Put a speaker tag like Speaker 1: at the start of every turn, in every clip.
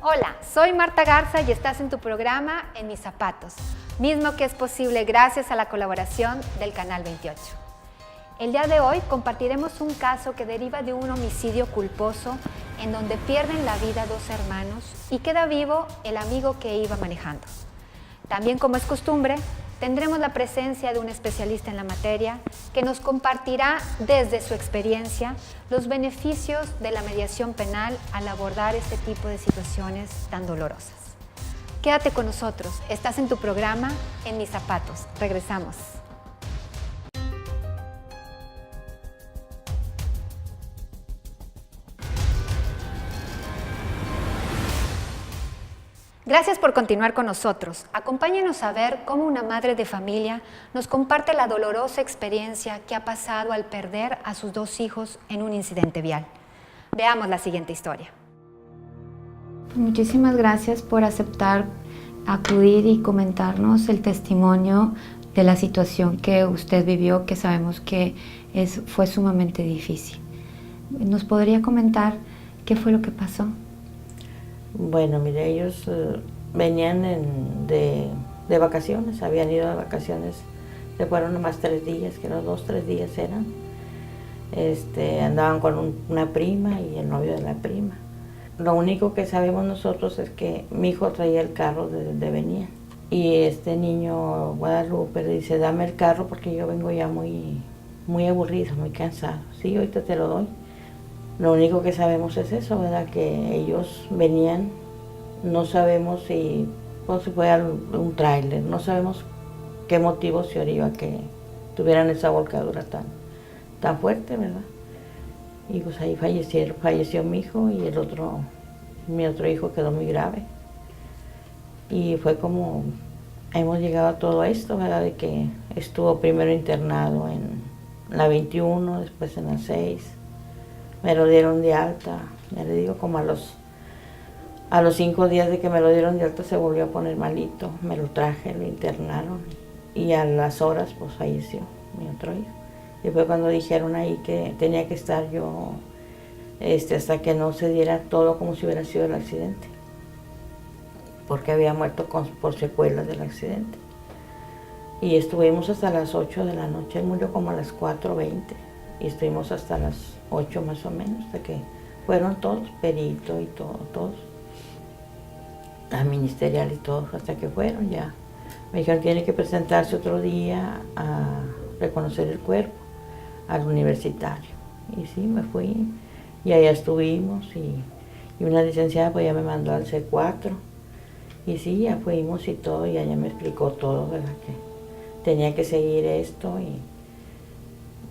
Speaker 1: Hola, soy Marta Garza y estás en tu programa En Mis Zapatos, mismo que es posible gracias a la colaboración del Canal 28. El día de hoy compartiremos un caso que deriva de un homicidio culposo en donde pierden la vida dos hermanos y queda vivo el amigo que iba manejando. También, como es costumbre, tendremos la presencia de un especialista en la materia que nos compartirá desde su experiencia los beneficios de la mediación penal al abordar este tipo de situaciones tan dolorosas. Quédate con nosotros, estás en tu programa En Mis Zapatos. Regresamos. Gracias por continuar con nosotros. Acompáñenos a ver cómo una madre de familia nos comparte la dolorosa experiencia que ha pasado al perder a sus dos hijos en un incidente vial. Veamos la siguiente historia.
Speaker 2: Muchísimas gracias por aceptar acudir y comentarnos el testimonio de la situación que usted vivió, que sabemos que fue sumamente difícil. ¿Nos podría comentar qué fue lo que pasó?
Speaker 3: Bueno, mire, ellos venían de vacaciones, habían ido de vacaciones, se fueron nomás 3 días, que los 2-3 días eran. Andaban con una prima y el novio de la prima. Lo único que sabemos nosotros es que mi hijo traía el carro de donde venía. Y este niño, Guadalupe, le dice, dame el carro porque yo vengo ya muy aburrido, muy cansado. Sí, ahorita te lo doy. Lo único que sabemos es eso, ¿verdad? Que ellos venían, no sabemos si fue un tráiler, no sabemos qué motivo se orió a que tuvieran esa volcadura tan fuerte, ¿verdad? Y pues ahí falleció mi hijo y mi otro hijo quedó muy grave. Y fue como hemos llegado a todo esto, ¿verdad? De que estuvo primero internado en la 21, después en la 6. Me lo dieron de alta, ya le digo, como a los 5 días de que me lo dieron de alta se volvió a poner malito. Me lo traje, lo internaron y a las horas pues falleció mi otro hijo. Y fue cuando dijeron ahí que tenía que estar yo hasta que no se diera todo como si hubiera sido el accidente. Porque había muerto por secuelas del accidente. Y estuvimos hasta las 8 de la noche, él murió como a las 4:20 y estuvimos hasta las 8 más o menos, hasta que fueron todos, perito y todos, la ministerial y todos, hasta que fueron ya. Me dijeron, tiene que presentarse otro día a reconocer el cuerpo al universitario. Y sí, me fui y allá estuvimos y una licenciada pues ya me mandó al C4 y sí, ya fuimos y todo y ella me explicó todo, ¿verdad? Que tenía que seguir esto y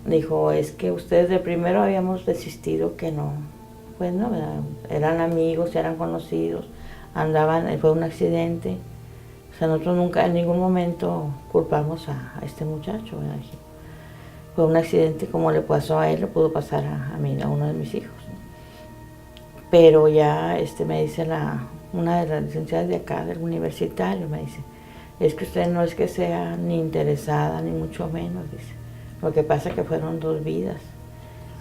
Speaker 3: dijo, es que ustedes de primero habíamos desistido que no, pues no, ¿verdad? Eran amigos, eran conocidos, andaban, fue un accidente. O sea, nosotros nunca en ningún momento culpamos a este muchacho, ¿verdad? Fue un accidente como le pasó a él, le pudo pasar a uno de mis hijos. Pero ya me dice una de las licenciadas de acá, del universitario, me dice, es que usted no es que sea ni interesada, ni mucho menos, dice. Lo que pasa es que fueron 2 vidas.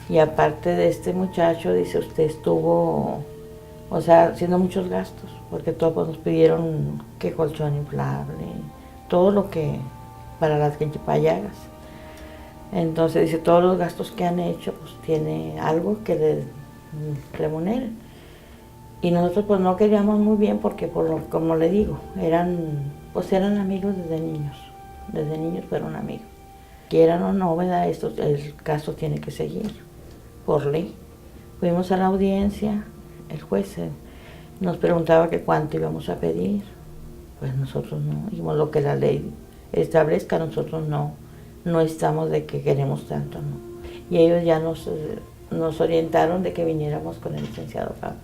Speaker 3: Y aparte de este muchacho, dice, usted estuvo, o sea, haciendo muchos gastos, porque todos nos pidieron que colchón inflable, todo lo que, para las llagas. Entonces, dice, todos los gastos que han hecho, pues tiene algo que les remuneren. Y nosotros pues no queríamos muy bien porque, como le digo, eran amigos desde niños fueron amigos. Quieran o no, ¿verdad? El caso tiene que seguir, por ley. Fuimos a la audiencia, el juez nos preguntaba que cuánto íbamos a pedir. Pues nosotros no, dijimos lo que la ley establezca, nosotros no estamos de que queremos tanto, no. Y ellos ya nos orientaron de que viniéramos con el licenciado Fabio,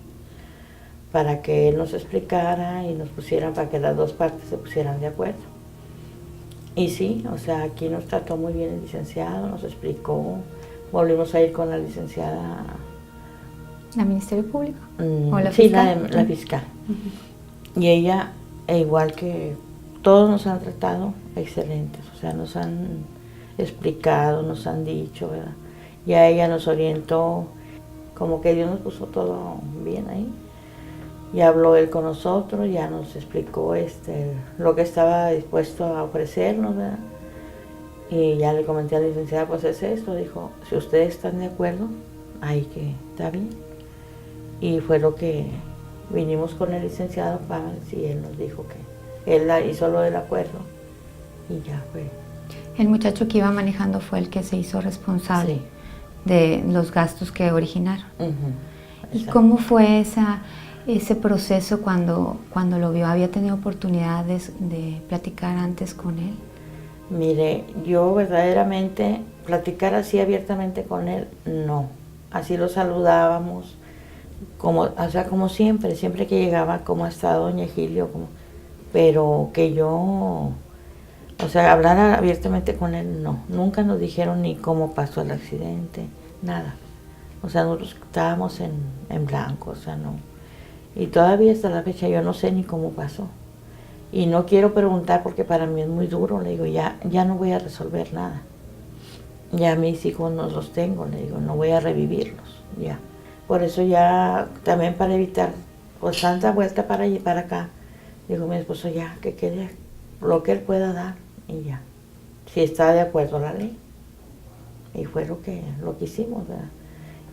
Speaker 3: para que él nos explicara y nos pusieran, para que las dos partes se pusieran de acuerdo. Y sí, o sea, aquí nos trató muy bien el licenciado, nos explicó, volvimos a ir con la licenciada.
Speaker 2: ¿La Ministerio Público?
Speaker 3: ¿O la fiscal? Sí, la fiscal. Y ella, igual que todos nos han tratado excelentes, o sea, nos han explicado, nos han dicho, ¿verdad? Ya ella nos orientó, como que Dios nos puso todo bien ahí. Y habló él con nosotros, ya nos explicó lo que estaba dispuesto a ofrecernos, ¿verdad? Y ya le comenté a la licenciada, pues es esto, dijo, si ustedes están de acuerdo, ahí que está bien. Y fue lo que vinimos con el licenciado Páez y él nos dijo que él hizo lo del acuerdo y ya fue.
Speaker 2: El muchacho que iba manejando fue el que se hizo responsable
Speaker 3: Sí.
Speaker 2: de los gastos que originaron. ¿Y
Speaker 3: Exacto.
Speaker 2: cómo fue ese proceso cuando lo vio? ¿Había tenido oportunidades de platicar antes con él?
Speaker 3: Mire, yo verdaderamente platicar así abiertamente con él, no. Así lo saludábamos, como siempre que llegaba, ¿cómo está doña Gilio? Pero que yo, hablar abiertamente con él, no. Nunca nos dijeron ni cómo pasó el accidente, nada. Nosotros estábamos en blanco, no. Y todavía hasta la fecha yo no sé ni cómo pasó. Y no quiero preguntar porque para mí es muy duro, le digo, ya no voy a resolver nada. Ya mis hijos no los tengo, le digo, no voy a revivirlos, ya. Por eso ya, también para evitar pues tanta vuelta para allí y para acá, digo mi esposo ya, que quede lo que él pueda dar y ya. Si está de acuerdo a la ley. Y fue lo que hicimos, ¿verdad?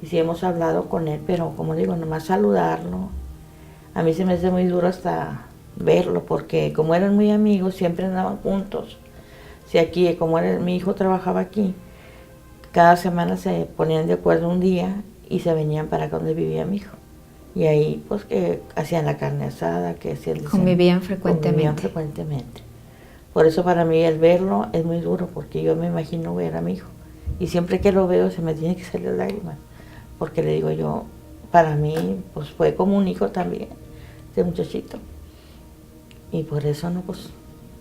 Speaker 3: Y sí hemos hablado con él, pero como digo, nomás saludarlo. A mí se me hace muy duro hasta verlo, porque como eran muy amigos, siempre andaban juntos. Si aquí, como mi hijo trabajaba aquí, cada semana se ponían de acuerdo un día y se venían para acá donde vivía mi hijo. Y ahí, pues, que hacían la carne asada, que hacían...
Speaker 2: Convivían frecuentemente.
Speaker 3: Convivían frecuentemente. Por eso para mí el verlo es muy duro, porque yo me imagino ver a mi hijo. Y siempre que lo veo se me tiene que salir lágrimas, porque le digo yo, para mí, pues, fue como un hijo también, este muchachito. Y por eso no, pues,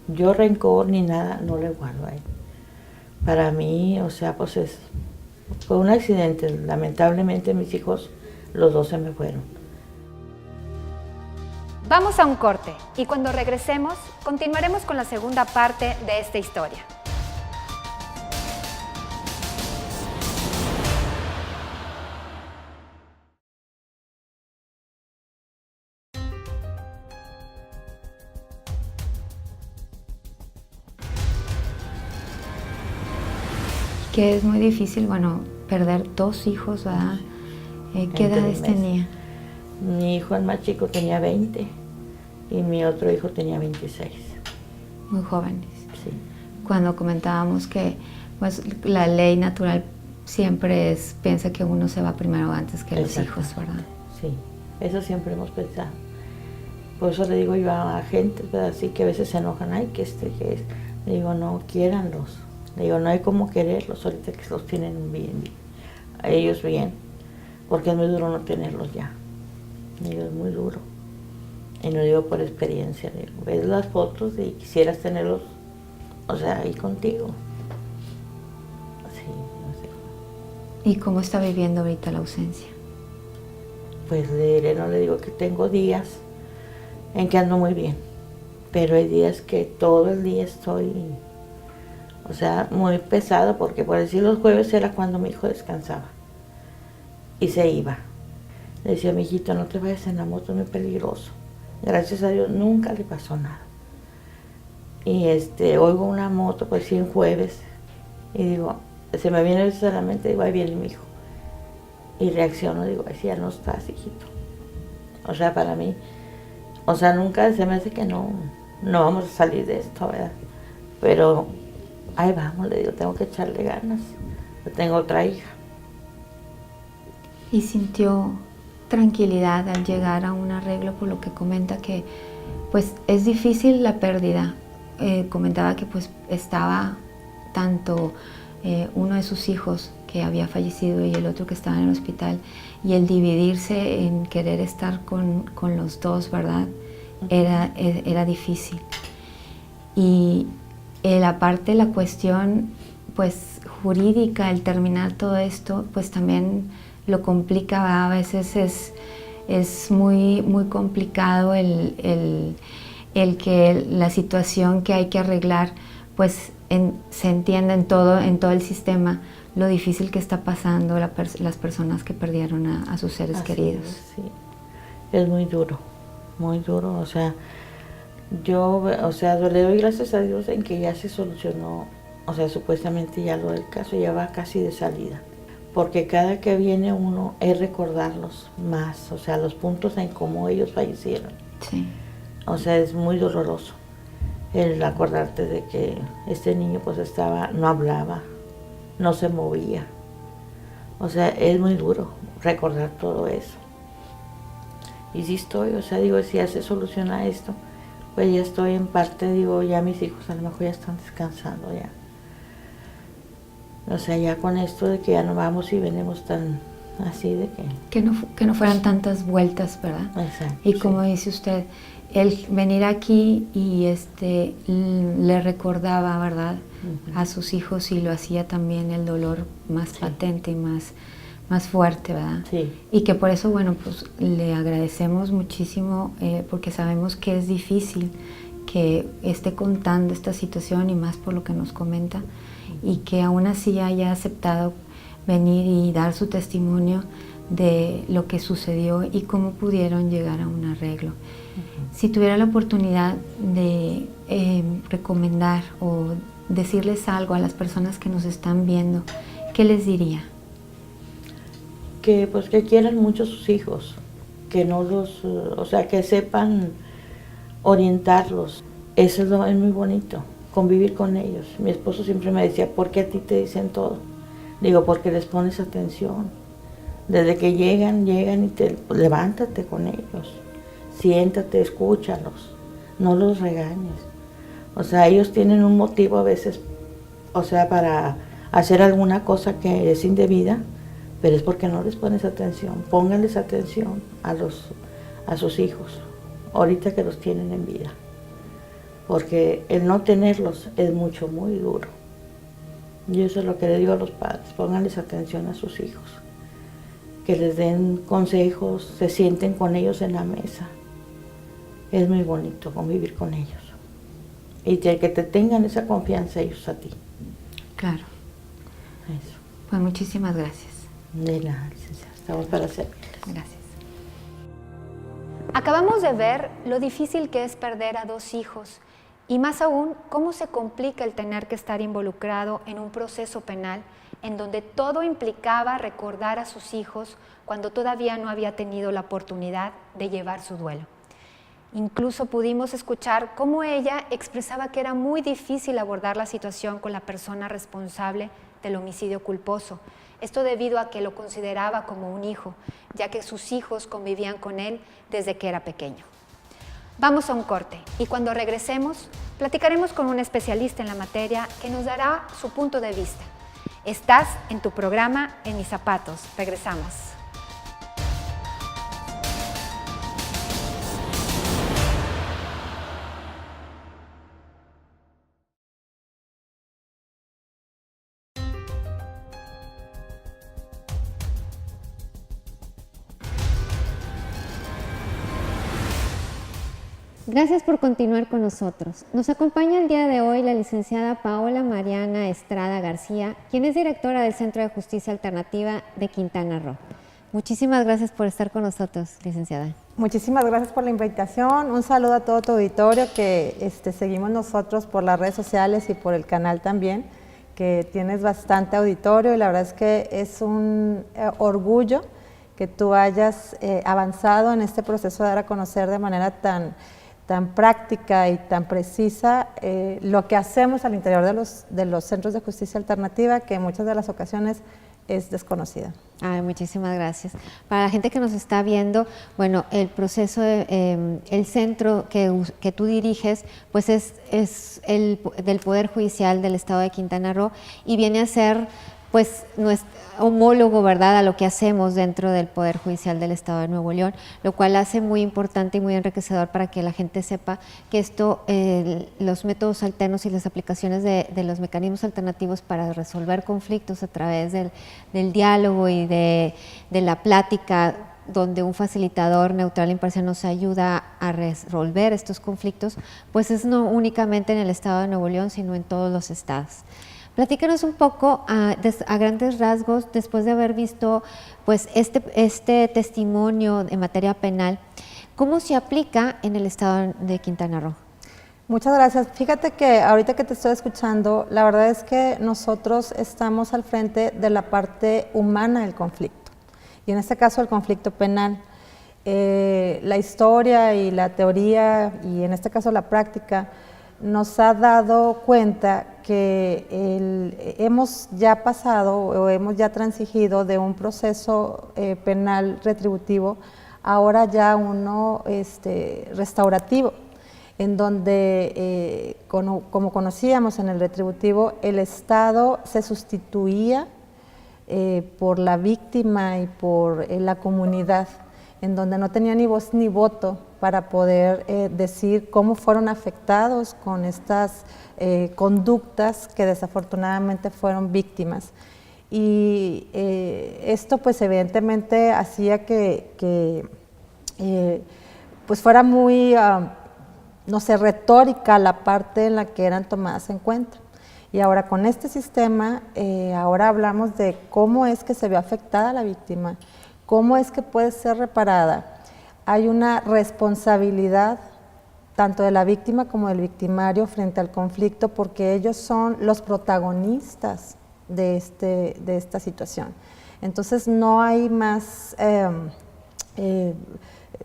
Speaker 3: yo rencor ni nada no le guardo a él. Para mí, pues fue un accidente. Lamentablemente mis hijos, los dos se me fueron.
Speaker 1: Vamos a un corte y cuando regresemos continuaremos con la segunda parte de esta historia.
Speaker 2: Que es muy difícil, bueno, perder 2 hijos, ¿verdad? ¿Qué edades tenía?
Speaker 3: Mi hijo, el más chico, tenía 20 y mi otro hijo tenía 26.
Speaker 2: Muy jóvenes.
Speaker 3: Sí.
Speaker 2: Cuando comentábamos que pues, la ley natural siempre piensa que uno se va primero antes que los hijos, ¿verdad?
Speaker 3: Sí, eso siempre hemos pensado. Por eso le digo yo a gente, ¿verdad? Así que a veces se enojan, ay, que es. Le digo, no, quiéranlos. Le digo, no hay como quererlos ahorita que los tienen bien, a ellos bien, porque es muy duro no tenerlos ya. Le digo, es muy duro. Y no digo por experiencia, le digo, ves las fotos y quisieras tenerlos, ahí contigo. Sí, no sé.
Speaker 2: ¿Y cómo está viviendo ahorita la ausencia?
Speaker 3: Pues no le digo que tengo días en que ando muy bien, pero hay días que todo el día estoy... muy pesado, porque por decir los jueves era cuando mi hijo descansaba y se iba. Le decía, mi hijito, no te vayas en la moto, es muy peligroso. Gracias a Dios nunca le pasó nada. Y oigo una moto, pues sí, en jueves, y digo, se me viene eso a la mente, digo, ahí viene mi hijo. Y reacciono, digo, ay, sí, ya no estás, hijito. Para mí, nunca se me hace que no vamos a salir de esto, ¿verdad? Pero ahí vamos, le digo, tengo que echarle ganas. Yo tengo otra hija.
Speaker 2: ¿Y sintió tranquilidad al llegar a un arreglo, por lo que comenta que pues es difícil la pérdida? Comentaba que pues estaba tanto uno de sus hijos que había fallecido y el otro que estaba en el hospital, y el dividirse en querer estar con los dos, ¿verdad? Era difícil. Y aparte la cuestión pues jurídica, el terminar todo esto, pues también lo complica, ¿verdad? A veces es muy, muy complicado el que la situación que hay que arreglar, pues se entienda en todo el sistema lo difícil que está pasando las personas que perdieron a sus seres queridos.
Speaker 3: Sí, es muy duro. muy duro, o sea, yo, o sea, le doy gracias a Dios en que ya se solucionó, o sea, supuestamente ya lo del caso ya va casi de salida, porque cada que viene uno es recordarlos más, o sea, los puntos en cómo ellos fallecieron.
Speaker 2: Sí.
Speaker 3: O sea, es muy doloroso el acordarte de que este niño pues no hablaba, no se movía. O sea, es muy duro recordar todo eso. Y sí estoy, o sea, digo, si ya se soluciona esto, pues ya estoy en parte, digo, ya mis hijos a lo mejor ya están descansando ya. O sea, ya con esto de que ya no vamos y venimos tan así de que
Speaker 2: no fueran tantas vueltas, ¿verdad?
Speaker 3: Exacto,
Speaker 2: y como
Speaker 3: sí.
Speaker 2: dice usted, el venir aquí y le recordaba, ¿verdad? A sus hijos y lo hacía también el dolor más patente y más fuerte, ¿verdad?
Speaker 3: Sí.
Speaker 2: Y que por eso, bueno, pues le agradecemos muchísimo porque sabemos que es difícil que esté contando esta situación y más por lo que nos comenta y que aún así haya aceptado venir y dar su testimonio de lo que sucedió y cómo pudieron llegar a un arreglo. Si tuviera la oportunidad de recomendar o decirles algo a las personas que nos están viendo, ¿qué les diría?
Speaker 3: Que pues que quieran mucho a sus hijos, que no los, o sea, que sepan orientarlos. Eso es muy bonito, convivir con ellos. Mi esposo siempre me decía, ¿por qué a ti te dicen todo? Digo, porque les pones atención. Desde que llegan y levántate con ellos. Siéntate, escúchalos, no los regañes. O sea, ellos tienen un motivo a veces, o sea, para hacer alguna cosa que es indebida, pero es porque no les pones atención. Pónganles atención a sus hijos, ahorita que los tienen en vida. Porque el no tenerlos es muy duro. Y eso es lo que le digo a los padres, pónganles atención a sus hijos. Que les den consejos, se sienten con ellos en la mesa. Es muy bonito convivir con ellos. Y que te tengan esa confianza ellos a ti.
Speaker 2: Claro.
Speaker 3: Eso.
Speaker 2: Pues muchísimas gracias.
Speaker 3: De nada, licenciada. Estamos para servirles.
Speaker 2: Gracias.
Speaker 1: Acabamos de ver lo difícil que es perder a 2 hijos y más aún cómo se complica el tener que estar involucrado en un proceso penal en donde todo implicaba recordar a sus hijos cuando todavía no había tenido la oportunidad de llevar su duelo. Incluso pudimos escuchar cómo ella expresaba que era muy difícil abordar la situación con la persona responsable del homicidio culposo. Esto debido a que lo consideraba como un hijo, ya que sus hijos convivían con él desde que era pequeño. Vamos a un corte y cuando regresemos platicaremos con un especialista en la materia que nos dará su punto de vista. Estás en tu programa En Mis Zapatos. Regresamos.
Speaker 4: Gracias por continuar con nosotros. Nos acompaña el día de hoy la licenciada Paola Mariana Estrada García, quien es directora del Centro de Justicia Alternativa de Quintana Roo. Muchísimas gracias por estar con nosotros, licenciada.
Speaker 5: Muchísimas gracias por la invitación. Un saludo a todo tu auditorio que seguimos nosotros por las redes sociales y por el canal también, que tienes bastante auditorio y la verdad es que es un orgullo que tú hayas avanzado en este proceso de dar a conocer de manera tan práctica y tan precisa lo que hacemos al interior de los centros de justicia alternativa, que en muchas de las ocasiones es desconocida.
Speaker 4: Ay, muchísimas gracias. Para la gente que nos está viendo, bueno, el proceso, el centro que tú diriges, pues es el del Poder Judicial del Estado de Quintana Roo y viene a ser pues nuestro homólogo, ¿verdad?, a lo que hacemos dentro del Poder Judicial del Estado de Nuevo León, lo cual hace muy importante y muy enriquecedor para que la gente sepa que esto, los métodos alternos y las aplicaciones de los mecanismos alternativos para resolver conflictos a través del diálogo y de la plática, donde un facilitador neutral e imparcial nos ayuda a resolver estos conflictos, pues es no únicamente en el Estado de Nuevo León, sino en todos los estados. Platícanos un poco a grandes rasgos, después de haber visto pues este testimonio en materia penal, ¿Cómo se aplica en el estado de Quintana Roo?
Speaker 5: Muchas gracias. Fíjate que ahorita que te estoy escuchando, la verdad es que nosotros estamos al frente de la parte humana del conflicto, y en este caso el conflicto penal. La historia y la teoría, y en este caso la práctica, nos ha dado cuenta que hemos ya pasado o hemos ya transigido de un proceso penal retributivo, ahora ya uno restaurativo, en donde, como conocíamos en el retributivo, el Estado se sustituía por la víctima y por la comunidad, en donde no tenía ni voz ni voto para poder decir cómo fueron afectados con estas conductas que desafortunadamente fueron víctimas. Y esto pues evidentemente hacía que pues fuera muy, no sé, retórica la parte en la que eran tomadas en cuenta. Y ahora con este sistema, ahora hablamos de cómo es que se ve afectada la víctima, cómo es que puede ser reparada. Hay una responsabilidad tanto de la víctima como del victimario frente al conflicto, porque ellos son los protagonistas de esta situación. Entonces no hay más,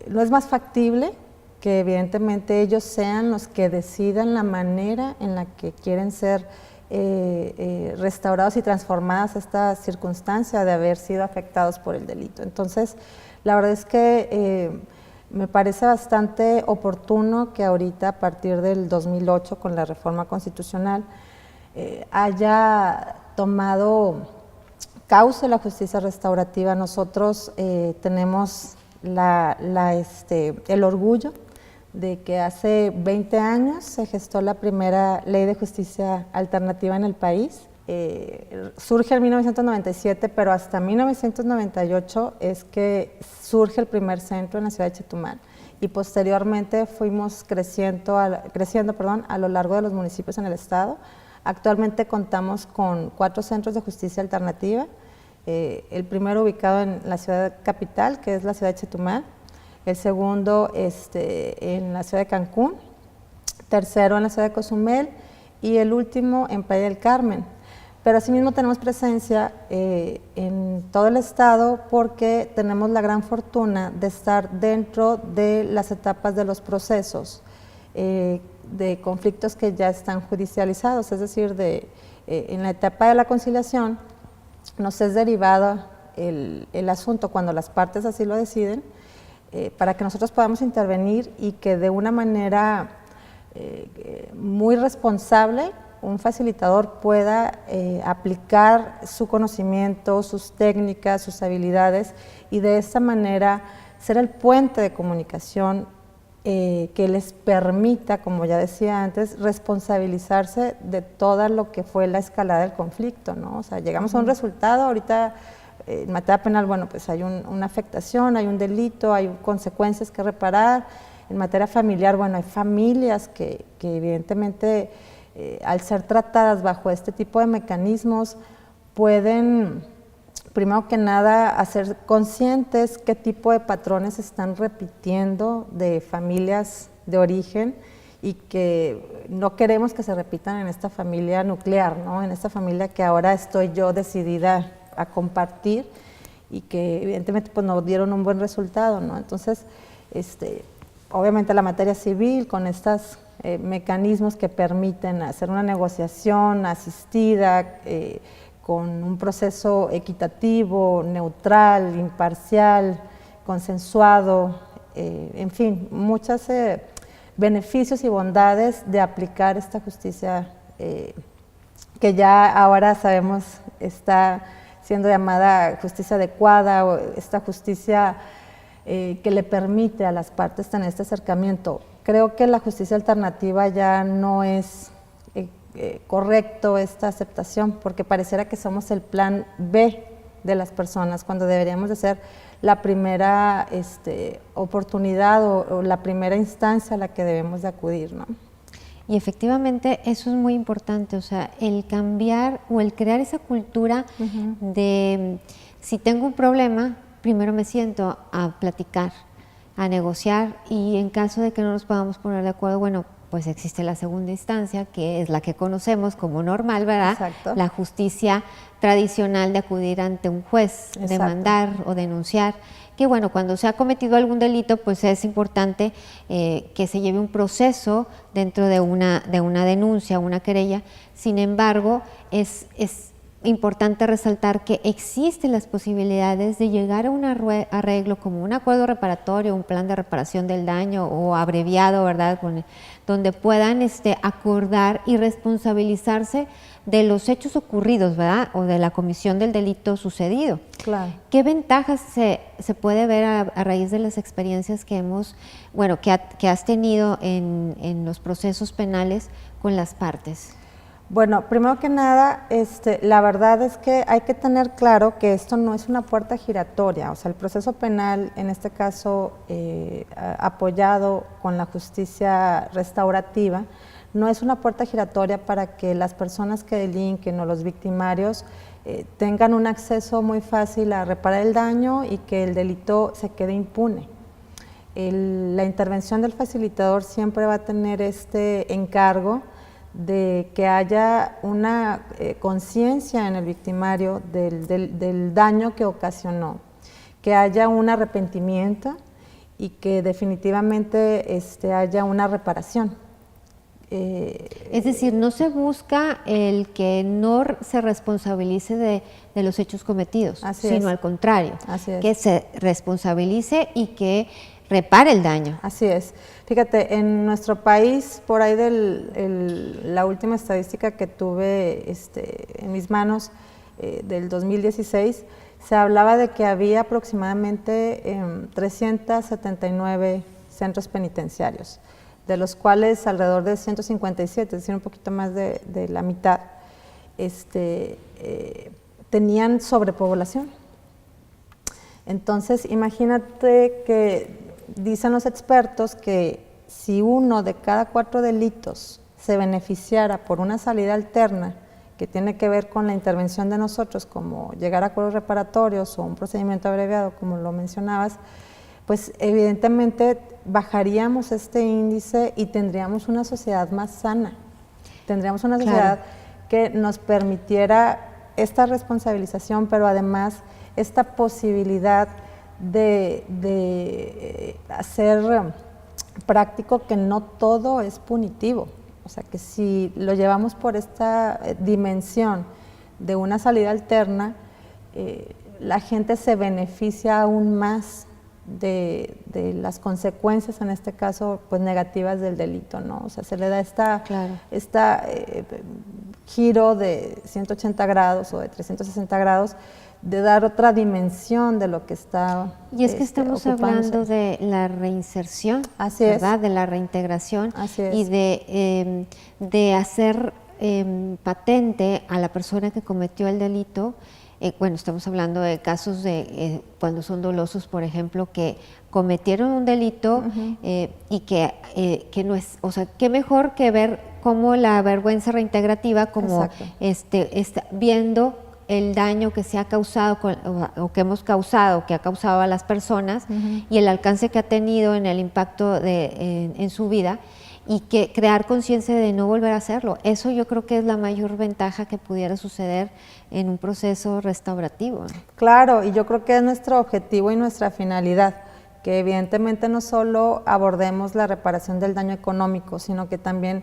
Speaker 5: no es más factible que evidentemente ellos sean los que decidan la manera en la que quieren ser restaurados y transformadas esta circunstancia de haber sido afectados por el delito. Entonces, la verdad es que me parece bastante oportuno que ahorita, a partir del 2008, con la reforma constitucional, haya tomado cauce la justicia restaurativa. Nosotros tenemos el orgullo de que hace 20 años se gestó la primera ley de justicia alternativa en el país. Surge en 1997, pero hasta 1998 es que surge el primer centro en la ciudad de Chetumal, y posteriormente fuimos creciendo a lo largo de los municipios en el estado. Actualmente contamos con 4 centros de justicia alternativa, el primero ubicado en la ciudad capital, que es la ciudad de Chetumal, el segundo en la ciudad de Cancún, tercero en la ciudad de Cozumel y el último en Playa del Carmen. Pero asimismo tenemos presencia en todo el estado, porque tenemos la gran fortuna de estar dentro de las etapas de los procesos de conflictos que ya están judicializados, es decir, en la etapa de la conciliación nos es derivado el asunto cuando las partes así lo deciden, para que nosotros podamos intervenir y que de una manera muy responsable un facilitador pueda aplicar su conocimiento, sus técnicas, sus habilidades, y de esta manera ser el puente de comunicación que les permita, como ya decía antes, responsabilizarse de todo lo que fue la escalada del conflicto, ¿no? O sea, llegamos a un resultado, ahorita en materia penal, bueno, pues hay una afectación, hay un delito, hay consecuencias que reparar. En materia familiar, bueno, hay familias que evidentemente al ser tratadas bajo este tipo de mecanismos pueden, primero que nada, hacer conscientes qué tipo de patrones se están repitiendo de familias de origen, y que no queremos que se repitan en esta familia nuclear, ¿no? En esta familia que ahora estoy yo decidida a compartir, y que evidentemente pues no dieron un buen resultado, ¿no? Entonces, obviamente la materia civil con estos mecanismos que permiten hacer una negociación asistida, con un proceso equitativo, neutral, imparcial, consensuado, en fin, muchos beneficios y bondades de aplicar esta justicia que ya ahora sabemos está siendo llamada justicia adecuada, o esta justicia que le permite a las partes tener este acercamiento. Creo que la justicia alternativa ya no es correcto esta aceptación, porque pareciera que somos el plan B de las personas, cuando deberíamos de ser la primera oportunidad o la primera instancia a la que debemos de acudir, ¿no?
Speaker 4: Y efectivamente eso es muy importante, o sea, el cambiar o el crear esa cultura de si tengo un problema, primero me siento a platicar, a negociar, y en caso de que no nos podamos poner de acuerdo, bueno, pues existe la segunda instancia, que es la que conocemos como normal, ¿verdad?
Speaker 5: Exacto.
Speaker 4: La justicia tradicional de acudir ante un juez,
Speaker 5: Exacto.
Speaker 4: demandar o denunciar, que bueno, cuando se ha cometido algún delito, pues es importante que se lleve un proceso dentro de una denuncia, una querella. Sin embargo, es importante resaltar que existen las posibilidades de llegar a un arreglo como un acuerdo reparatorio, un plan de reparación del daño o abreviado, ¿verdad? Donde puedan acordar y responsabilizarse de los hechos ocurridos, ¿verdad? O de la comisión del delito sucedido.
Speaker 5: Claro.
Speaker 4: ¿Qué ventajas se puede ver a raíz de las experiencias que que has tenido en los procesos penales con las partes?
Speaker 5: Bueno, primero que nada, la verdad es que hay que tener claro que esto no es una puerta giratoria, o sea, el proceso penal, en este caso apoyado con la justicia restaurativa, no es una puerta giratoria para que las personas que delinquen o los victimarios tengan un acceso muy fácil a reparar el daño y que el delito se quede impune. La intervención del facilitador siempre va a tener este encargo de que haya una conciencia en el victimario del daño que ocasionó, que haya un arrepentimiento y que definitivamente haya una reparación.
Speaker 4: Es decir, no se busca el que no se responsabilice de los hechos cometidos, sino al contrario, que se responsabilice y que repare el daño.
Speaker 5: Así es. Fíjate, en nuestro país, por ahí la última estadística que tuve en mis manos del 2016, se hablaba de que había aproximadamente 379 centros penitenciarios, de los cuales alrededor de 157, es decir, un poquito más de la mitad, tenían sobrepoblación. Entonces, imagínate que dicen los expertos que si 1 de cada 4 delitos se beneficiara por una salida alterna que tiene que ver con la intervención de nosotros, como llegar a acuerdos reparatorios o un procedimiento abreviado, como lo mencionabas, pues evidentemente bajaríamos este índice y tendríamos una sociedad más sana, tendríamos una sociedad que nos permitiera esta responsabilización, pero además esta posibilidad de hacer práctico que no todo es punitivo, o sea que si lo llevamos por esta dimensión de una salida alterna, la gente se beneficia aún más de las consecuencias, en este caso, pues negativas del delito, ¿no? O sea, se le da esta giro de 180 grados o de 360 grados de dar otra dimensión de lo que está
Speaker 4: Y es que estamos hablando de la reinserción,
Speaker 5: Así
Speaker 4: ¿verdad?
Speaker 5: es.
Speaker 4: De la reintegración.
Speaker 5: Así es.
Speaker 4: Y de hacer patente a la persona que cometió el delito. Bueno, estamos hablando de casos de cuando son dolosos, por ejemplo, que cometieron un delito y que no es, o sea, qué mejor que ver cómo la vergüenza reintegrativa, como viendo el daño que se ha causado o que hemos causado, que ha causado a las personas y el alcance que ha tenido en el impacto en su vida, y que crear conciencia de no volver a hacerlo. Eso yo creo que es la mayor ventaja que pudiera suceder en un proceso restaurativo.
Speaker 5: Claro, y yo creo que es nuestro objetivo y nuestra finalidad, que evidentemente no solo abordemos la reparación del daño económico, sino que también,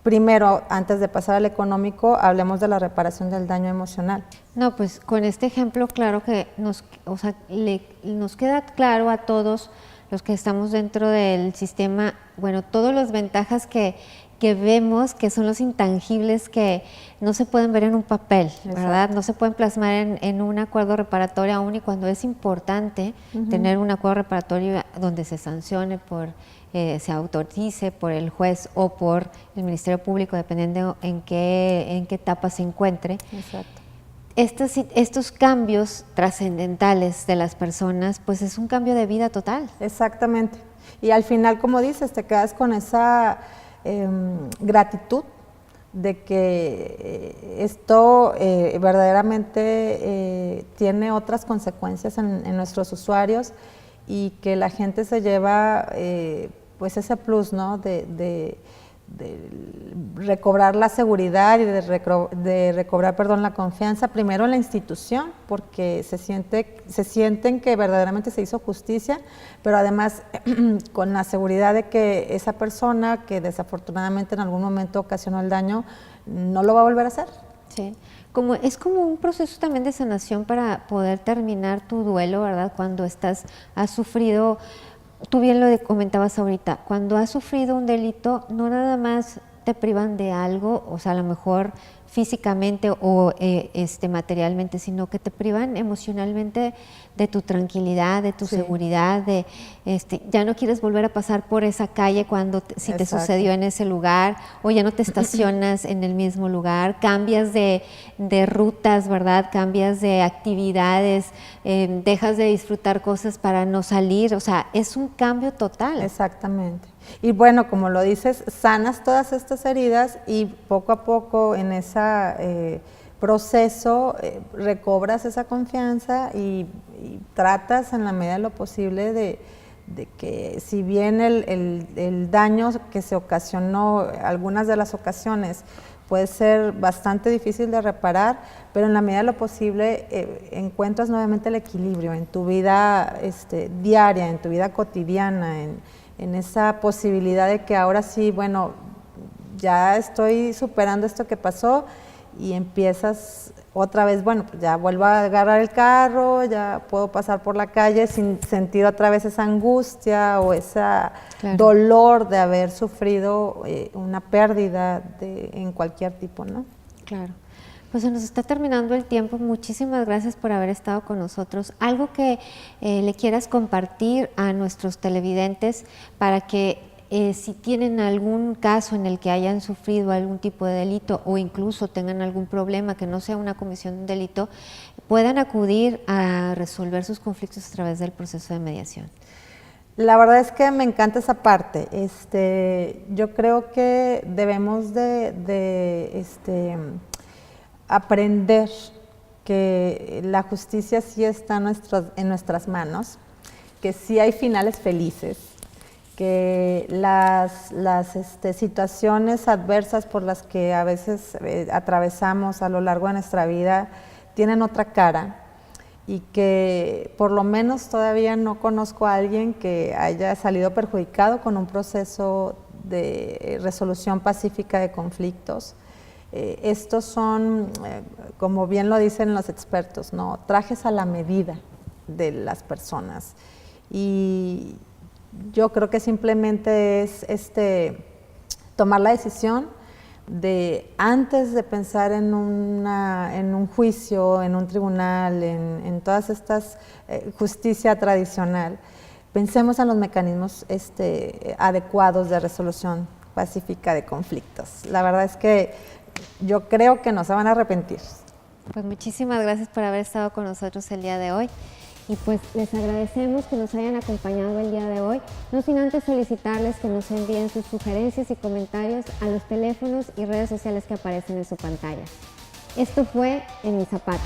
Speaker 5: primero, antes de pasar al económico, hablemos de la reparación del daño emocional.
Speaker 4: No, pues con este ejemplo, claro que nos queda claro a todos los que estamos dentro del sistema, bueno, todas las ventajas que vemos, que son los intangibles que no se pueden ver en un papel, ¿verdad? No se pueden plasmar en un acuerdo reparatorio, aún y cuando es importante tener un acuerdo reparatorio donde se sancione se autorice por el juez o por el Ministerio Público, dependiendo en qué etapa se encuentre.
Speaker 5: Exacto.
Speaker 4: Estos cambios trascendentales de las personas, pues es un cambio de vida total.
Speaker 5: Exactamente. Y al final, como dices, te quedas con esa gratitud de que esto verdaderamente tiene otras consecuencias en nuestros usuarios y que la gente se lleva pues ese plus, ¿no? de recobrar la seguridad y de recobrar, perdón, la confianza primero en la institución, porque se sienten que verdaderamente se hizo justicia, pero además con la seguridad de que esa persona que desafortunadamente en algún momento ocasionó el daño no lo va a volver a hacer.
Speaker 4: Sí, es como un proceso también de sanación para poder terminar tu duelo, ¿verdad? Cuando has sufrido. Tú bien lo comentabas ahorita, cuando has sufrido un delito, no nada más te privan de algo, o sea, a lo mejor físicamente o materialmente, sino que te privan emocionalmente de tu tranquilidad, de tu seguridad, de ya no quieres volver a pasar por esa calle si te sucedió en ese lugar, o ya no te estacionas en el mismo lugar, cambias de rutas, ¿verdad? Cambias de actividades, dejas de disfrutar cosas para no salir, o sea, es un cambio total.
Speaker 5: Exactamente. Y bueno, como lo dices, sanas todas estas heridas y poco a poco en ese proceso recobras esa confianza y tratas en la medida de lo posible de que si bien el daño que se ocasionó, algunas de las ocasiones, puede ser bastante difícil de reparar, pero en la medida de lo posible encuentras nuevamente el equilibrio en tu vida diaria, en tu vida cotidiana, en esa posibilidad de que ahora sí, bueno, ya estoy superando esto que pasó y empiezas otra vez, bueno, pues ya vuelvo a agarrar el carro, ya puedo pasar por la calle sin sentir otra vez esa angustia o ese dolor de haber sufrido una pérdida en cualquier tipo, ¿no?
Speaker 4: Claro. Pues se nos está terminando el tiempo. Muchísimas gracias por haber estado con nosotros. Algo que le quieras compartir a nuestros televidentes para que si tienen algún caso en el que hayan sufrido algún tipo de delito o incluso tengan algún problema que no sea una comisión de un delito, puedan acudir a resolver sus conflictos a través del proceso de mediación.
Speaker 5: La verdad es que me encanta esa parte. Yo creo que debemos aprender que la justicia sí está en nuestras manos, que sí hay finales felices, que las situaciones adversas por las que a veces atravesamos a lo largo de nuestra vida tienen otra cara y que por lo menos todavía no conozco a alguien que haya salido perjudicado con un proceso de resolución pacífica de conflictos. Estos son, como bien lo dicen los expertos, ¿no? Trajes a la medida de las personas. Y yo creo que simplemente es tomar la decisión de, antes de pensar en un juicio, en un tribunal, en todas estas justicia tradicional, pensemos en los mecanismos adecuados de resolución pacífica de conflictos. La verdad es que yo creo que no se van a arrepentir.
Speaker 4: Pues muchísimas gracias por haber estado con nosotros el día de hoy. Y pues les agradecemos que nos hayan acompañado el día de hoy, no sin antes solicitarles que nos envíen sus sugerencias y comentarios a los teléfonos y redes sociales que aparecen en su pantalla. Esto fue En Mis Zapatos.